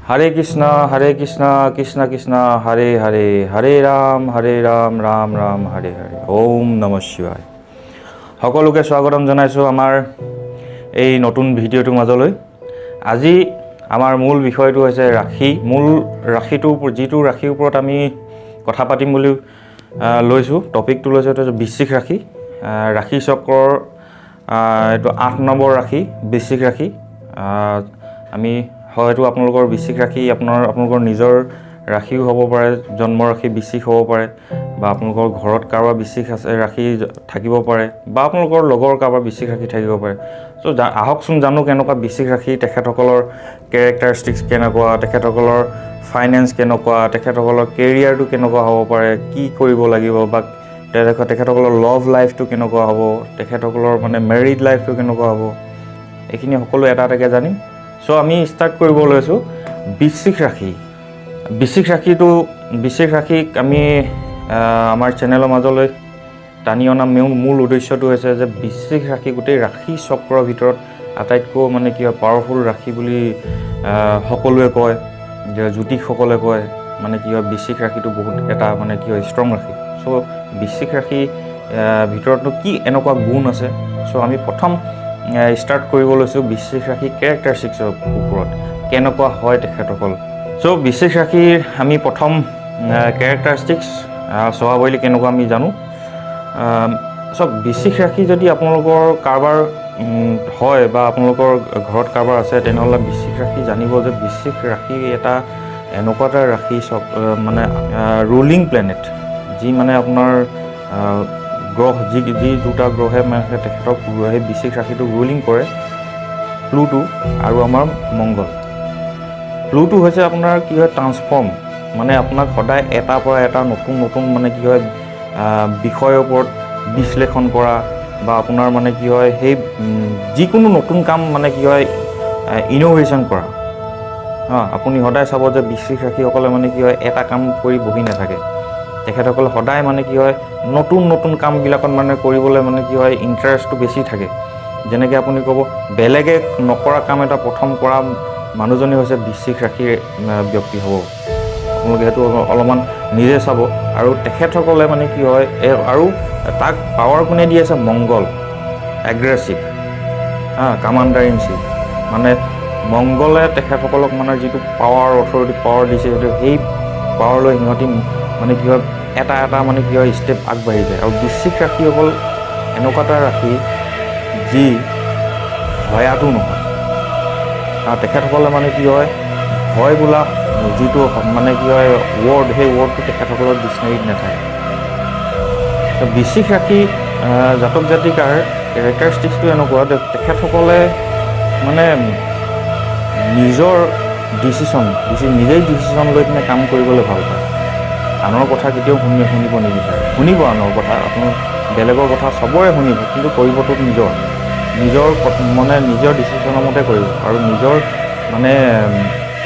হৰে কৃষ্ণ কৃষ্ণ কৃষ্ণ হৰে হৰে হৰে ৰাম ৰাম হৰে হৰে ওম নমঃ শিৱায়। সকলোকে স্বাগতম জনাইছোঁ আমাৰ এই নতুন ভিডিঅ'টোৰ মাজলৈ। আজি আমাৰ মূল বিষয়টো হৈছে ৰাশি। মূল ৰাশিটো যিটো ৰাশিৰ ওপৰত আমি কথা পাতিম বুলি লৈছোঁ, টপিকটো লৈছোঁ এইটো বৃশ্চিক ৰাশি। ৰাশি চক্ৰৰ এইটো 8 নম্বৰ ৰাশি বৃশ্চিক ৰাশি। আমি হয়তো আপোনালোকৰ বৃশ্চিক ৰাশি আপোনালোকৰ নিজৰ ৰাশিও হ'ব পাৰে, জন্ম ৰাশি বৃশ্চিক হ'ব পাৰে, বা আপোনালোকৰ ঘৰত কাৰোবাৰ বৃশ্চিক ৰাশি থাকিব পাৰে, বা আপোনালোকৰ লগৰ কাৰোবাৰ বৃশ্চিক ৰাশি থাকিব পাৰে। চ' আহকচোন জানো কেনেকুৱা বৃশ্চিক ৰাশি, তেখেতসকলৰ কেৰেক্টাৰিষ্টিক্স কেনেকুৱা, তেখেতসকলৰ ফাইনেন্স কেনেকুৱা, তেখেতসকলৰ কেৰিয়াৰটো কেনেকুৱা হ'ব পাৰে, কি কৰিব লাগিব, বা তেখেতসকলৰ লাভ লাইফটো কেনেকুৱা হ'ব, তেখেতসকলৰ মানে মেৰিড লাইফটো কেনেকুৱা হ'ব, এইখিনি সকলো এটা এটাকৈ জানিম। চ' আমি ষ্টাৰ্ট কৰিব লৈছোঁ বৃশ্চিক ৰাশি। বৃশ্চিক ৰাশিক আমি আমাৰ চেনেলৰ মাজলৈ টানি অনা মূল উদ্দেশ্যটো হৈছে যে বৃশ্চিক ৰাশি গোটেই ৰাশি চক্ৰৰ ভিতৰত আটাইতকৈ মানে কি হয় পাৱাৰফুল ৰাশি বুলি সকলোৱে কয়, যে জ্যোতিষসকলে কয় মানে কি হয় বৃশ্চিক ৰাশিটো বহুত এটা মানে কি হয় ষ্ট্ৰং ৰাশি। চ' বৃশ্চিক ৰাশি ভিতৰতনো কি এনেকুৱা গুণ আছে। চ' আমি প্ৰথম ষ্টাৰ্ট কৰিব লৈছোঁ বৃশ্চিক ৰাশি কেৰেক্টাৰিষ্টিক্সৰ ওপৰত, কেনেকুৱা হয় তেখেতসকল। চ' বৃশ্চিক ৰাশিৰ আমি প্ৰথম কেৰেক্টাৰিষ্টিক্স স্বভাৱশৈলী কেনেকুৱা আমি জানো। চ' বৃশ্চিক ৰাশি যদি আপোনালোকৰ কাৰোবাৰ হয় বা আপোনালোকৰ ঘৰত কাৰোবাৰ আছে, তেনেহ'লে বৃশ্চিক ৰাশি জানিব যে বৃশ্চিক ৰাশি এটা এনেকুৱা এটা ৰাশি মানে ৰুলিং প্লেনেট, যি মানে আপোনাৰ গ্ৰহ যি দুটা গ্ৰহে মানে তেখেতক সেই বৃশ্চিক ৰাশিটোক ৰুলিং কৰে, প্লুটো আৰু আমাৰ মংগল। প্লুটো হৈছে আপোনাৰ কি হয় ট্ৰান্সফৰ্ম, মানে আপোনাক সদায় এটাৰ পৰা এটা নতুন মানে কি হয় বিষয়ৰ ওপৰত বিশ্লেষণ কৰা, বা আপোনাৰ মানে কি হয় সেই যিকোনো নতুন কাম মানে কি হয় ইন'ভেশ্যন কৰা। আপুনি সদায় চাব যে বৃশ্চিক ৰাশিসকলে মানে কি হয় এটা কাম কৰি বহি নাথাকে, তেখেতসকলে সদায় মানে কি হয় নতুন কামবিলাকত মানে কৰিবলৈ মানে কি হয় ইণ্টাৰেষ্টটো বেছি থাকে। যেনেকৈ আপুনি ক'ব বেলেগে নকৰা কাম এটা প্ৰথম কৰা মানুহজনী হৈছে বৃশ্চিক ৰাশিৰ ব্যক্তি হ'ব। আপোনালোকে সেইটো অলপমান নিজে চাব। আৰু তেখেতসকলে মানে কি হয় আৰু তাক পাৱাৰ কোনে দি আছে, মংগল, এগ্ৰেছিভ, কামাণ্ডাৰ ইন চিফ। মানে মংগলে তেখেতসকলক মানে যিটো পাৱাৰ অথৰিটি পাৱাৰ দিছে, সেইটো সেই পাৱাৰলৈ সিহঁতি মানে কি হয় এটা মানে কি হয় ষ্টেপ আগবাঢ়ি যায়। আৰু বৃশ্চিক ৰাশিসকল এনেকুৱা এটা ৰাশি যি ভয়াটো নহয়। তেখেতসকলে মানে কি হয় ভয় বোলা যিটো মানে কি হয় ৱৰ্ড, সেই ৱৰ্ডটো তেখেতসকলৰ ডিক্সনেৰীত নাথাকে। বৃশ্চিক ৰাশি জাতক জাতিকাৰ কেৰেক্টাৰিষ্টিক্সটো এনেকুৱা যে তেখেতসকলে মানে নিজেই ডিচিশ্যন লৈ কিনে কাম কৰিবলৈ ভাল পায়। আনৰ কথা কেতিয়াও শুনিব নিবিচাৰে। শুনিব আনৰ কথা, আপোনাৰ বেলেগৰ কথা চবৰে শুনিব, কিন্তু কৰিবতো নিজৰ মানে নিজৰ ডিচিশ্যনৰ মতে কৰিব, আৰু নিজৰ মানে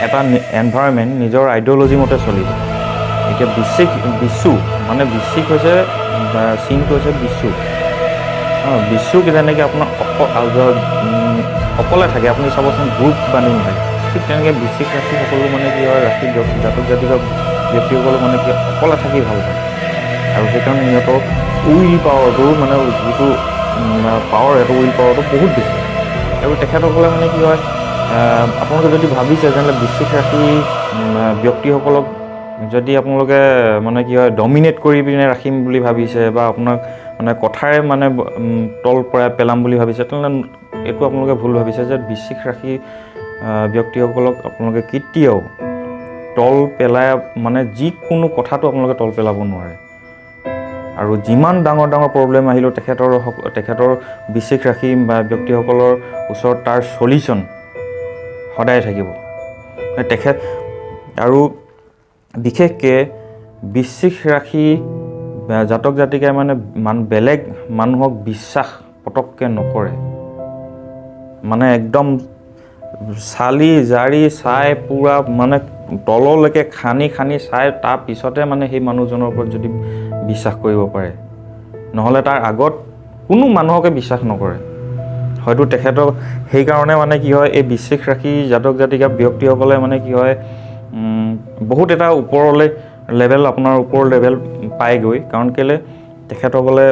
এটা এনভাইৰনমেণ্ট নিজৰ আইডিঅ'লজি মতে চলিব। এতিয়া বিশ্বু মানে বৃশ্চিক হৈছে চিনটো হৈছে বিশ্বু যেনেকৈ আপোনাৰ অকলে থাকে, আপুনি চাবচোন গ্ৰুপ বান্ধি নাথাকে, ঠিক তেনেকৈ বৃশ্চিক ৰাশি সকলো মানে কি হয় ৰাশি জাতক জাতিকৰ ব্যক্তিসকলে মানে কি অকলে থাকি ভাল পায়। আৰু সেইকাৰণে সিহঁতৰ উইল পাৱাৰটো মানে যিটো পাৱাৰ, সেইটো উইল পাৱাৰটো বহুত বেছি। আৰু তেখেতসকলে মানে কি হয় আপোনালোকে যদি ভাবিছে যেনে বৃশ্চিক ৰাশি ব্যক্তিসকলক যদি আপোনালোকে মানে কি হয় ডমিনেট কৰি পিনে ৰাখিম বুলি ভাবিছে, বা আপোনাক মানে কথাৰে মানে তল পেলাম বুলি ভাবিছে, তেনেহ'লে এইটো আপোনালোকে ভুল ভাবিছে যে বৃশ্চিক ৰাশি ব্যক্তিসকলক আপোনালোকে কেতিয়াও তল পেলাই মানে যিকোনো কথাটো আপোনালোকে তল পেলাব নোৱাৰে। আৰু যিমান ডাঙৰ প্ৰব্লেম আহিলেও তেখেতৰ বৃশ্চিক ৰাশি বা ব্যক্তিসকলৰ ওচৰত তাৰ চলিউশ্যন সদায় থাকিব। আৰু বিশেষকৈ বৃশ্চিক ৰাশি জাতক জাতিকাই মানে বেলেগ মানুহক বিশ্বাস পটককৈ নকৰে। মানে একদম চালি জাৰি চাই পূৰা মানে তললৈকে খানি চাই তাৰ পিছতে মানে সেই মানুহজনৰ ওপৰত যদি বিশ্বাস কৰিব পাৰে, নহ'লে তাৰ আগত কোনো মানুহকে বিশ্বাস নকৰে। হয়তো তেখেতক সেইকাৰণে মানে কি হয় এই বৃশ্চিক ৰাশি জাতক জাতিকা ব্যক্তিসকলে মানে কি হয় বহুত এটা ওপৰলৈ লেভেল আপোনাৰ ওপৰ লেভেল পায়গৈ কাৰণ কেলৈ তেখেতসকলে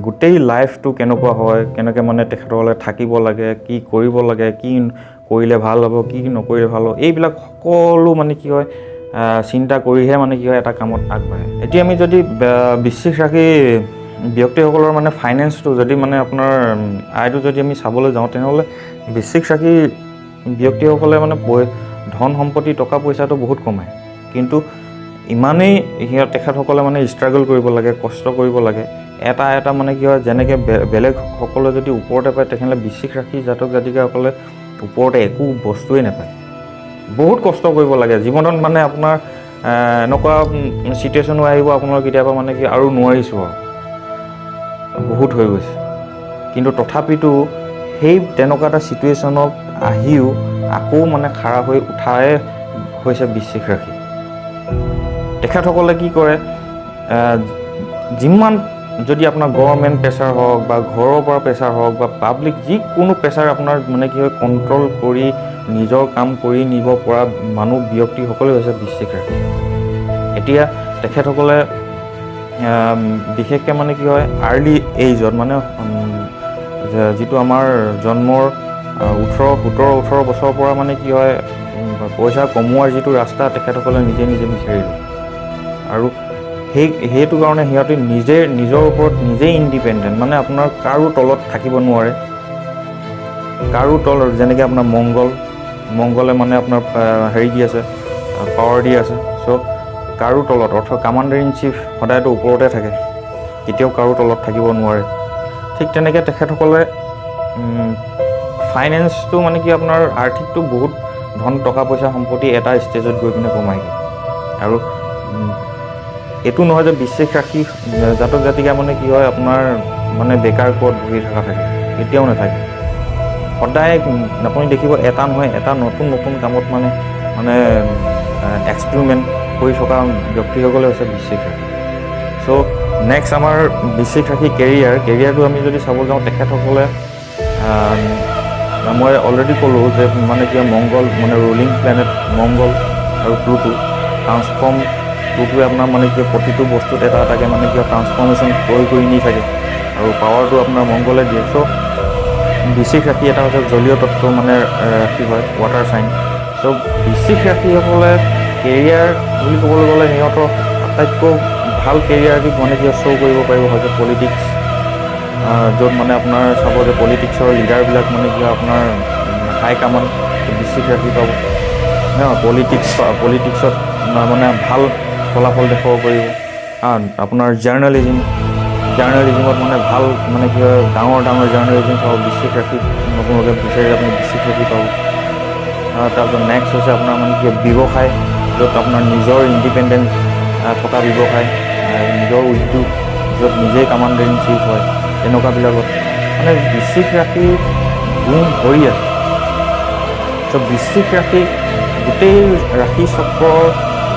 গোটেই লাইফটো কেনেকুৱা হয় কেনেকৈ মানে তেখেতসকলে থাকিব লাগে কি কৰিব লাগে কি কৰিলে ভাল হ'ব কি নকৰিলে ভাল হ'ব এইবিলাক সকলো মানে কি হয় চিন্তা কৰিহে মানে কি হয় এটা কামত আগবাঢ়ে এতিয়া আমি যদি বৃশ্চিক ৰাশি ব্যক্তিসকলৰ মানে ফাইনেন্সটো যদি মানে আপোনাৰ আয়টো যদি আমি চাবলৈ যাওঁ তেনেহ'লে বৃশ্চিক ৰাশি ব্যক্তিসকলে মানে ধন সম্পত্তি টকা পইচাটো বহুত কমায় কিন্তু ইমানেই তেখেতসকলে মানে ষ্ট্ৰাগল কৰিব লাগে কষ্ট কৰিব লাগে এটা মানে কি হয় যেনেকৈ বেলেগ সকলে যদি ওপৰতে পায় তেনেহ'লে বৃশ্চিক ৰাশি জাতক জাতিকাসকলে ওপৰতে একো বস্তুৱেই নাপায় বহুত কষ্ট কৰিব লাগে জীৱনত মানে আপোনাৰ এনেকুৱা চিটুৱেশ্যনো আহিব আপোনাৰ কেতিয়াবা মানে কি আৰু নোৱাৰিছোঁ আৰু বহুত হৈ গৈছে কিন্তু তথাপিতো সেই তেনেকুৱা এটা চিটুৱেশ্যনত আহিও আকৌ মানে খাৰা হৈ উঠাই হৈছে বৃশ্চিক ৰাশি তেখেতসকলে কি কৰে যিমান যদি আপোনাৰ গভৰ্ণমেণ্ট প্ৰেছাৰ হওক বা ঘৰৰ পৰা প্ৰেছাৰ হওক বা পাব্লিক যিকোনো প্ৰেছাৰ আপোনাৰ মানে কি হয় কণ্ট্ৰল কৰি নিজৰ কাম কৰি নিব পৰা মানুহ ব্যক্তিসকলে হৈছে বৃশ্চিক ৰাশি এতিয়া তেখেতসকলে বিশেষকৈ মানে কি হয় আৰ্লি এইজত মানে যিটো আমাৰ জন্মৰ 17-18 বছৰৰ পৰা মানে কি হয় পইচা কমোৱাৰ যিটো ৰাস্তা তেখেতসকলে নিজে বিচাৰি লয় আৰু সেইটো কাৰণে সিহঁতে নিজৰ ওপৰত নিজেই ইণ্ডিপেণ্ডেণ্ট মানে আপোনাৰ কাৰো তলত থাকিব নোৱাৰে কাৰো তলত যেনেকৈ আপোনাৰ মংগলে মানে আপোনাৰ হেৰি দি আছে পাৱাৰ দি আছে চ' কাৰো তলত অৰ্থাৎ কামাণ্ডাৰ ইন চিফ সদায়তো ওপৰতে থাকে কেতিয়াও কাৰো তলত থাকিব নোৱাৰে ঠিক তেনেকৈ তেখেতসকলে ফাইনেন্সটো মানে কি আপোনাৰ আৰ্থিকটো বহুত ধন টকা পইচা সম্পত্তি এটা ষ্টেজত গৈ পিনে কমাইগৈ আৰু এইটো নহয় যে বৃশ্চিক ৰাশি জাতক জাতিকা মানে কি হয় আপোনাৰ মানে বেকাৰ ক'ত বহি থকা থাকে কেতিয়াও নাথাকে সদায় আপুনি দেখিব এটা নহয় এটা নতুন কামত মানে এক্সপেৰিমেণ্ট কৰি থকা ব্যক্তিসকলে হৈছে বৃশ্চিক ৰাশি চ' নেক্সট আমাৰ বৃশ্চিক ৰাশি কেৰিয়াৰটো আমি যদি চাব যাওঁ তেখেতসকলে মই অলৰেডি ক'লোঁ যে মানে কি মংগল মানে ৰুলিং প্লেনেট মংগল আৰু প্লুটো প্লুটোৱে আপোনাৰ মানে কি প্ৰতিটো বস্তুত এটাকৈ মানে কি ট্ৰান্সফৰ্মেশ্যন কৰি নি থাকে আৰু পাৱাৰটো আপোনাৰ মংগলে দিয়ে চ' বৃশ্চিক ৰাশি এটা হৈছে জলীয় তত্ত্ব মানে ৰাশি হয় ৱাটাৰ চাইন চ' বৃশ্চিক ৰাশিসকলে কেৰিয়াৰ বুলি ক'বলৈ গ'লে সিহঁতৰ আটাইতকৈ ভাল কেৰিয়াৰ মানে কি শ্ব' কৰিব পাৰিব হয়তো পলিটিক্স য'ত মানে আপোনাৰ চাব যে পলিটিক্সৰ লিডাৰবিলাক মানে কি আপোনাৰ হাই কামাণ্ড বৃশ্চিক ৰাশি পাব পলিটিক্সত মানে ভাল ফলাফল দেখুৱাব পাৰিব আপোনাৰ জাৰ্ণেলিজিমত মানে ভাল মানে কি হয় ডাঙৰ জাৰ্ণেলিজিম চাব বৃশ্চিক ৰাশিত নতুনকৈ বিচাৰি আপুনি বৃশ্চিক ৰাশি পাব তাৰপিছত নেক্সট হৈছে আপোনাৰ মানে কি ব্যৱসায় য'ত আপোনাৰ নিজৰ ইণ্ডিপেণ্ডেণ্ট থকা ব্যৱসায় নিজৰ উদ্যোগ য'ত নিজেই কামাণ্ডাৰ ইন চিফ হয় তেনেকুৱাবিলাকত মানে বৃশ্চিক ৰাশি গুণ ভৰি আছে চ' বৃশ্চিক ৰাশি গোটেই ৰাশি চক্ৰৰ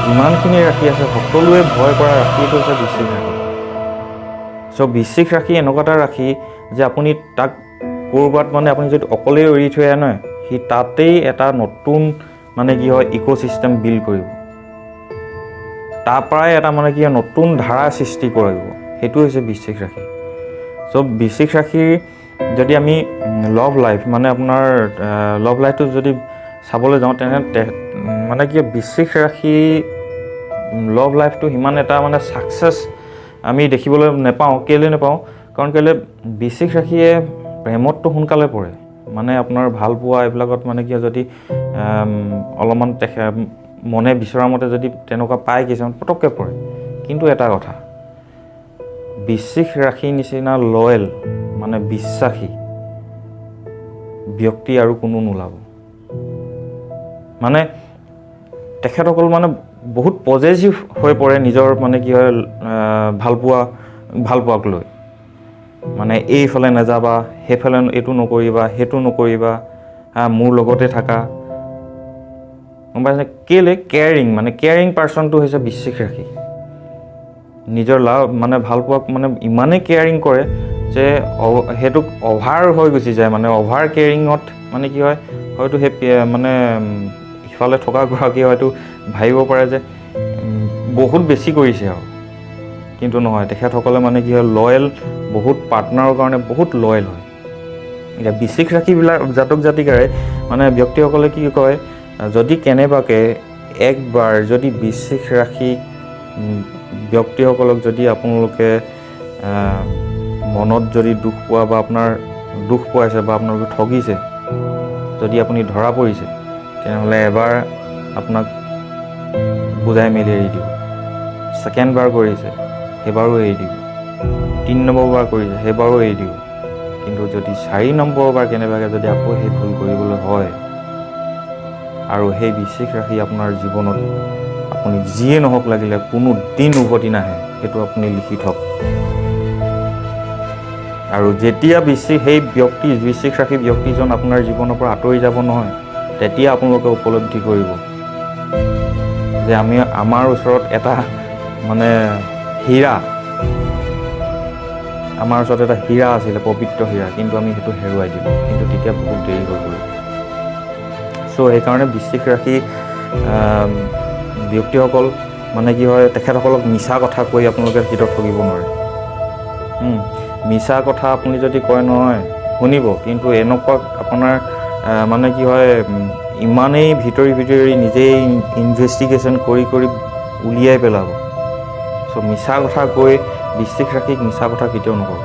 যিমানখিনি ৰাশি আছে সকলোৱে ভয় কৰা ৰাশিটো হৈছে বৃশ্চিক ৰাশি চ' বৃশ্চিক ৰাশি এনেকুৱা এটা ৰাশি যে আপুনি তাক ক'ৰবাত মানে আপুনি যদি অকলেই এৰি থৈ আহে নহয় সি তাতেই এটা নতুন মানে কি হয় ইক'চিষ্টেম বিল্ড কৰিব তাৰ পৰাই এটা মানে কি হয় নতুন ধাৰা সৃষ্টি কৰিব সেইটো হৈছে বৃশ্চিক ৰাশি চ' বৃশ্চিক ৰাশিৰ যদি আমি লভ লাইফ মানে আপোনাৰ লভ লাইফটো যদি চাবলৈ যাওঁ তেনে মানে কি বৃশ্চিক ৰাশি লভ লাইফটো সিমান এটা মানে ছাকচেছ আমি দেখিবলৈ নাপাওঁ কেলৈ নাপাওঁ কাৰণ কেলৈ বৃশ্চিক ৰাশিয়ে প্ৰেমতটো সোনকালে পৰে মানে আপোনাৰ ভাল পোৱা এইবিলাকত মানে কি যদি অলপমান মনে বিচৰা মতে যদি তেনেকুৱা পায় কিছুমান পটককৈ পৰে কিন্তু এটা কথা বৃশ্চিক ৰাশিৰ নিচিনা লয়েল মানে বিশ্বাসী ব্যক্তি আৰু কোনো নোলাব মানে তেখেতসকল মানে বহুত পজিটিভ হৈ পৰে নিজৰ মানে কি হয় ভাল পোৱাক লৈ মানে এইফালে নাযাবা সেইফালে এইটো নকৰিবা সেইটো নকৰিবা মোৰ লগতে থাকা গম পাইছে কেলৈ কেয়াৰিং পাৰ্চনটো হৈছে বৃশ্চিক ৰাশি নিজৰ লাভ মানে ভাল পোৱাক মানে ইমানেই কেয়াৰিং কৰে যে সেইটো অভাৰ হৈ গুচি যায়, মানে অভাৰ কেয়াৰিঙত মানে কি হয়, হয়তো সেই মানে সিফালে থকা গৰাকীয়ে হয়তো ভাবিব পাৰে যে বহুত বেছি কৰিছে আৰু, কিন্তু নহয়, তেখেতসকলে মানে কি হয় লয়েল, বহুত পাৰ্টনাৰৰ কাৰণে বহুত লয়েল হয়। এতিয়া বৃশ্চিক ৰাশিবিলাক জাতক জাতিকাৰে মানে ব্যক্তিসকলে কি কয়, যদি কেনেবাকৈ একবাৰ যদি বৃশ্চিক ৰাশি ব্যক্তিসকলক যদি আপোনালোকে মনত যদি দুখ পোৱা বা আপোনাৰ দুখ পোৱাইছে বা আপোনালোকে ঠগিছে, যদি আপুনি ধৰা পৰিছে, তেনেহ'লে এবাৰ আপোনাক বুজাই মেলি এৰি দিব। ছেকেণ্ড বাৰ কৰিছে সেইবাৰো এৰি দিব, 3 নম্বৰ বাৰ কৰিছে সেইবাৰো এৰি দিব। কিন্তু যদি 4 নম্বৰ বাৰ কেনেবাকৈ যদি আকৌ সেই ভুল কৰিবলৈ হয় আৰু সেই বৃশ্চিক ৰাশি আপোনাৰ জীৱনত আপুনি যিয়ে নহওক লাগিলে কোনো দিন উভতি নাহে, সেইটো আপুনি লিখি থওক। আৰু যেতিয়া সেই বৃশ্চিক ৰাশি ব্যক্তিজন আপোনাৰ জীৱনৰ পৰা আঁতৰি যাব নহয়, তেতিয়া আপোনালোকে উপলব্ধি কৰিব যে আমাৰ ওচৰত এটা মানে হীৰা, আমাৰ ওচৰত এটা হীৰা আছিলে, পবিত্ৰ হীৰা, কিন্তু আমি সেইটো হেৰুৱাই দিলোঁ, কিন্তু তেতিয়া বহুত দেৰি হৈ গ'ল। চ' সেইকাৰণে বৃশ্চিক ৰাশি ব্যক্তিসকল মানে কি হয়, তেখেতসকলক মিছা কথা কৈ আপোনালোকে কেতিয়াও ঠগিব নোৱাৰে। মিছা কথা আপুনি যদি কয় নহয় শুনিব, কিন্তু এনেকুৱা আপোনাৰ মানে কি হয়, ইমানেই ভিতৰি নিজেই ইনভেষ্টিগেশ্যন কৰি উলিয়াই পেলাব। চ' মিছা কথা কৈ বৃশ্চিক ৰাশিক মিছা কথা কেতিয়াও নক'ব।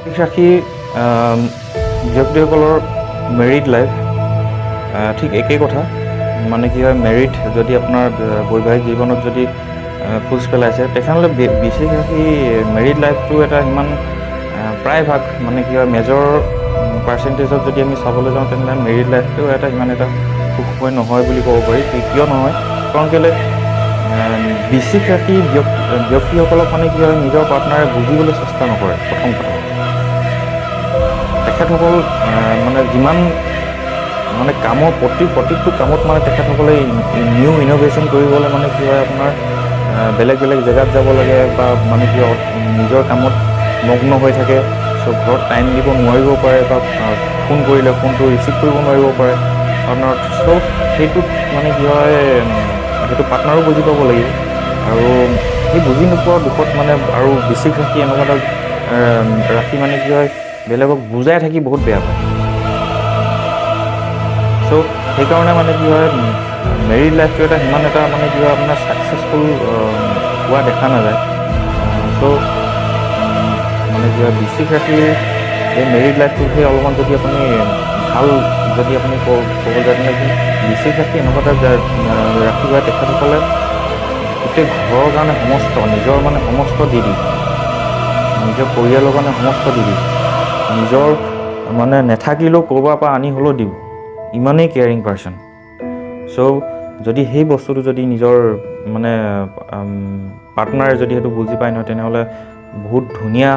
বৃশ্চিক ৰাশিৰ ব্যক্তিসকলৰ মেৰিড লাইফ ঠিক একেই কথা, মানে কি হয়, মেৰিড যদি আপোনাৰ বৈবাহিক জীৱনত যদি খোজ পেলাইছে, তেখেতসকলে বৃশ্চিক ৰাশি মেৰিড লাইফটো এটা সিমান প্ৰায়ভাগ মানে কি হয় মেজৰ পাৰ্চেণ্টেজত যদি আমি চাবলৈ যাওঁ, তেনেহ'লে মেৰিড লাইফটো সিমান এটা সুখময় নহয় বুলি ক'ব পাৰি। কিয় নহয়, কাৰণ কেলৈ বৃশ্চিক ৰাশি ব্যক্তিসকলক মানে কি হয়, নিজৰ পাৰ্টনাৰে বুজিবলৈ চেষ্টা নকৰে। প্ৰথম কথা, তেখেতসকল মানে যিমান মানে কামৰ প্ৰত্যেকটো কামত মানে তেখেতসকলে নিউ ইন'ভেশ্যন কৰিবলৈ মানে কি হয়, আপোনাৰ বেলেগ জেগাত যাব লাগে বা মানে কি হয় নিজৰ কামত মগ্ন হৈ থাকে। চ' ঘৰত টাইম দিব নোৱাৰিব পাৰে বা ফোন কৰিলে ফোনটো ৰিচিভ কৰিব নোৱাৰিব পাৰে পাৰ্টনাৰত। চ' সেইটোত মানে কি হয়, সেইটো পাৰ্টনাৰো বুজি পাব লাগিব। আৰু সেই বুজি নোপোৱা দুখত মানে আৰু বৃশ্চিক ৰাশি এনেকুৱা এটা ৰাশি মানে কি হয়, বেলেগক বুজাই থাকি বহুত বেয়া পায়। চ' সেইকাৰণে মানে কি হয়, মেৰিড লাইফটো এটা সিমান এটা মানে কি হয়, আপোনাৰ ছাকচেছফুল হোৱা দেখা নাযায়। চ' মানে কি হয়, বৃশ্চিক ৰাশিৰ এই মেৰিড লাইফটোত সেই অলপমান যদি আপুনি ভাল যদি আপুনি ক'বলৈ যায়, তেনেহ'লে বৃশ্চিক ৰাশি এনেকুৱা এটা ৰাশি হয়, তেখেতসকলে গোটেই ঘৰৰ কাৰণে নিজৰ মানে সমস্ত দি দিব, নিজৰ পৰিয়ালৰ কাৰণে সমস্ত দি দিব, নিজৰ মানে নাথাকিলেও ক'ৰবাৰ পৰা আনি হ'লেও দিব, ইমানেই কেয়াৰিং পাৰ্চন। চ' যদি সেই বস্তুটো যদি নিজৰ মানে পাৰ্টনাৰে যদি সেইটো বুজি পায় নহয়, তেনেহ'লে বহুত ধুনীয়া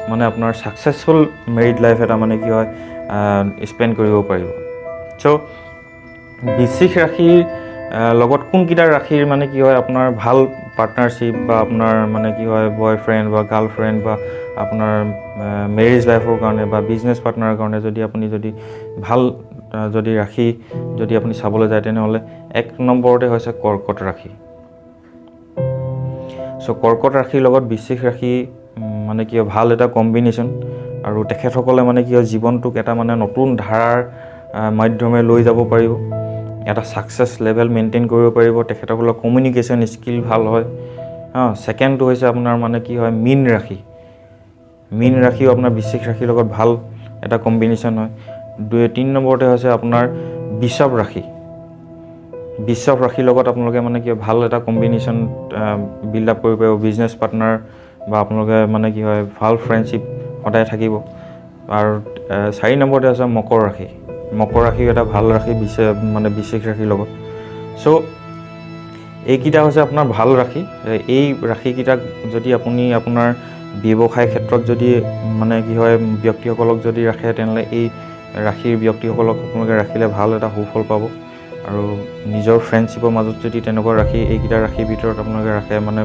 মানে আপোনাৰ ছাকচেছফুল মেৰিড লাইফ এটা মানে কি হয় স্পেণ্ড কৰিব পাৰিব। চ' বৃশ্চিক ৰাশিৰ লগত কোনকেইটা ৰাশিৰ মানে কি হয়, আপোনাৰ ভাল পাৰ্টনাৰশ্বিপ বা আপোনাৰ মানে কি হয় বয়ফ্ৰেণ্ড বা গাৰ্লফ্ৰেণ্ড বা আপোনাৰ মেৰিজ লাইফৰ কাৰণে বা বিজনেছ পাৰ্টনাৰৰ কাৰণে যদি আপুনি ভাল যদি ৰাশি যদি আপুনি চাবলৈ যায়, তেনেহ'লে 1 নম্বৰতে হৈছে কৰ্কট ৰাশি। চ' কৰ্কট ৰাশিৰ লগত বৃশ্চিক ৰাশি মানে কি হয় ভাল এটা কম্বিনেশ্যন। আৰু তেখেতসকলে মানে কি হয় জীৱনটোক এটা মানে নতুন ধাৰাৰ মাধ্যমে লৈ যাব পাৰিব, এটা ছাকচেছ লেভেল মেইনটেইন কৰিব পাৰিব। তেখেতসকলৰ কমিউনিকেশ্যন স্কিল ভাল হয়। ছেকেণ্ডটো হৈছে আপোনাৰ মানে কি হয় মীন ৰাশি। মীন ৰাশিও আপোনাৰ বৃশ্চিক ৰাশিৰ লগত ভাল এটা কম্বিনেশ্যন হয়। 3 নম্বৰতে হৈছে আপোনাৰ বৃষভ ৰাশি। বৃষভ ৰাশিৰ লগত আপোনালোকে মানে কি ভাল এটা কম্বিনেশ্যন বিল্ড আপ কৰিব পাৰিব, বিজনেছ পাৰ্টনাৰ বা আপোনালোকে মানে কি হয় ভাল ফ্ৰেণ্ডশ্বিপ সদায় থাকিব। আৰু 4 নম্বৰতে আছে মকৰ ৰাশি। মকৰ ৰাশিও এটা ভাল ৰাশি মানে বৃশ্চিক ৰাশিৰ লগত। চ' এইকেইটা হৈছে আপোনাৰ ভাল ৰাশি। এই ৰাশিকেইটাক যদি আপুনি আপোনাৰ ব্যৱসায় ক্ষেত্ৰত যদি মানে কি হয় ব্যক্তিসকলক যদি ৰাখে, তেনেহ'লে এই ৰাশিৰ ব্যক্তিসকলক আপোনালোকে ৰাখিলে ভাল এটা সুফল পাব। আৰু নিজৰ ফ্ৰেণ্ডশ্বিপৰ মাজত যদি তেনেকুৱা ৰাশি এইকেইটা ৰাশিৰ ভিতৰত আপোনালোকে ৰাখে, মানে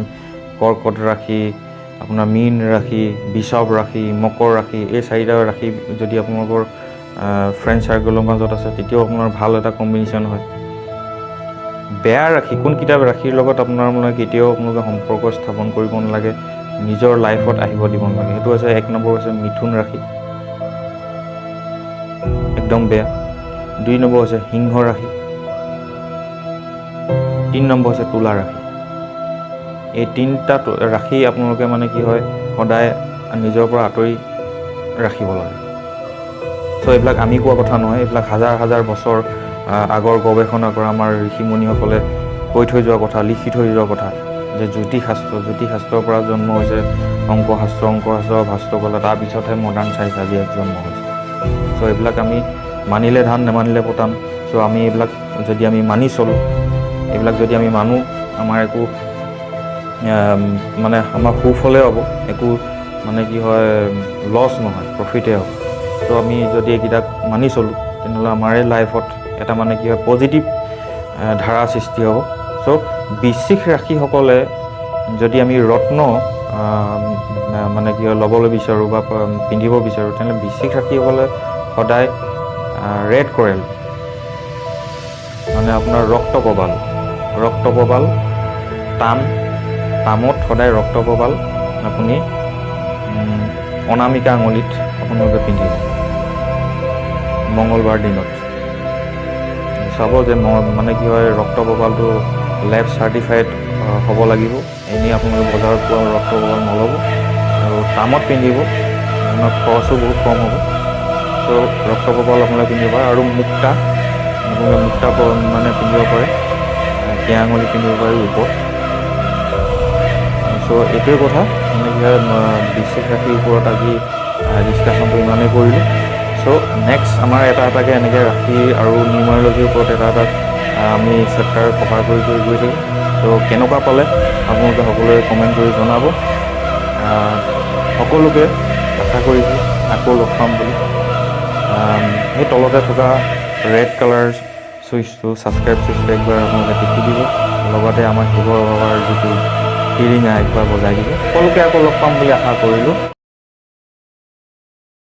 কৰ্কট ৰাশি, আপোনাৰ মীন ৰাশি, বৃষভ ৰাশি, মকৰ ৰাশি, এই 4টা ৰাশি যদি আপোনালোকৰ ফ্ৰেণ্ড চাৰ্কেলৰ মাজত আছে তেতিয়াও আপোনাৰ ভাল এটা কম্বিনেশ্যন হয়। বেয়া ৰাশি কোনকেইটা ৰাশিৰ লগত আপোনাৰ মানে কেতিয়াও আপোনালোকে সম্পৰ্ক স্থাপন কৰিব নালাগে, নিজৰ লাইফত আহিব দিব নালাগে, সেইটো হৈছে 1 নম্বৰ হৈছে মিথুন ৰাশি, একদম বেয়া। 2 নম্বৰ হৈছে সিংহ ৰাশি, 3 নম্বৰ হৈছে তুলা ৰাশি। এই 3টা ৰাশি আপোনালোকে মানে কি হয় সদায় নিজৰ পৰা আঁতৰি ৰাখিব লাগে। চ' এইবিলাক আমি কোৱা কথা নহয়, এইবিলাক হাজাৰ হাজাৰ বছৰ আগৰ গৱেষণা কৰা আমাৰ ঋষিমুনিসকলে কৈ থৈ যোৱা কথা, লিখি থৈ যোৱা কথা যে জ্যোতিষশাস্ত্ৰৰ পৰা জন্ম হৈছে অংকশাস্ত্ৰ ভাস্ত্ৰকলা, তাৰপিছতহে মডাৰ্ণ চাইন্স আজি জন্ম হৈছে। চ' এইবিলাক আমি মানিলে ধান নেমানিলে পতান। চ' আমি এইবিলাক যদি আমি মানি চলোঁ, এইবিলাক যদি আমি মানো, আমাৰ একো মানে আমাৰ সুফলে হ'ব, একো মানে কি হয় লছ নহয়, প্ৰফিটে হ'ব। চ' আমি যদি এইকেইটাক মানি চলোঁ তেনেহ'লে আমাৰে লাইফত এটা মানে কি হয় পজিটিভ ধাৰা সৃষ্টি হ'ব। চ' বৃশ্চিক ৰাশিসকলে যদি আমি ৰত্ন মানে কি হয় ল'বলৈ বিচাৰোঁ বা পিন্ধিব বিচাৰোঁ, তেনেহ'লে বৃশ্চিক ৰাশিসকলে সদায় ৰেড কৰেল মানে আপোনাৰ ৰক্তপ্ৰবাল তামত সদায় ৰক্তপ্ৰবাল আপুনি অনামিকা আঙুলিত আপোনালোকে পিন্ধিব মঙলবাৰ দিনত। চাব যে মানে কি হয় ৰক্তপ্ৰবালটো লেব চাৰ্টিফাইড হ'ব লাগিব, এনেই আপোনালোকে বজাৰত পোৱা ৰক্তপ্ৰবাল নল'ব। আৰু তামত পিন্ধিব, আপোনাৰ খৰচো বহুত কম হ'ব। ত' ৰক্তপ্ৰবাল আপোনালোকে পিন্ধিব পাৰে। আৰু মুক্তা মানে পিন্ধিব পাৰে, কেঁয়া আঙুলি পিন্ধিব পাৰে ওপৰত। চ' এইটোৱে কথা, মানে কি হয় বৃশ্চিক ৰাশিৰ ওপৰত আজি ডিছকাশ্যনটো ইমানেই কৰিলোঁ। চ' নেক্সট আমাৰ এটাকৈ এনেকৈ ৰাশি আৰু নিউমাৰলজিৰ ওপৰত এটা আমি চেপ্টাৰ কভাৰ কৰি গৈ থাকিম। চ' কেনেকুৱা পালে আপোনালোকে সকলোৱে কমেণ্ট কৰি জনাব। সকলোকে আশা কৰিছোঁ আকৌ লগ পাম বুলি। সেই তলতে থকা ৰেড কালাৰ ছুইচটো ছাবস্ক্ৰাইব ছুইচটো একবাৰ আপোনালোকে টিপি দিব, লগতে আমাৰ শিৱ বাবাৰ যিটো টিৰিঙা একবাৰ বজাই দিব। সকলোকে আকৌ লগ পাম বুলি আশা কৰিলোঁ।